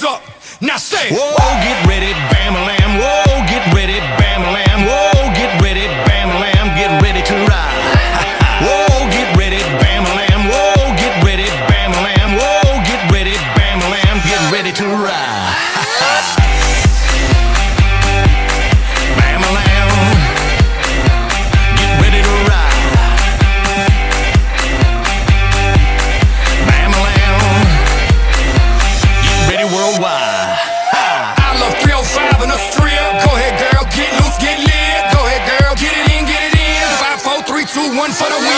hands up. Now say, whoa, get ready, bam-a-lam. Whoa, get ready, bam-a-lam. Whoa, get ready, bam-a-lam. Get ready to ride. Whoa, get ready, bam-a-lam. Whoa, get ready, bam-a-lam. Whoa, get ready, bam-a-lam. Get ready to ride. Bam-a-lam. Get ready to ride. Bam-a-lam. Get ready worldwide. I love 305 and a strip. Go ahead, girl, get loose, get lit. Go ahead, girl, get it in, get it in. 5, 4, 3, 2, 1 for the win.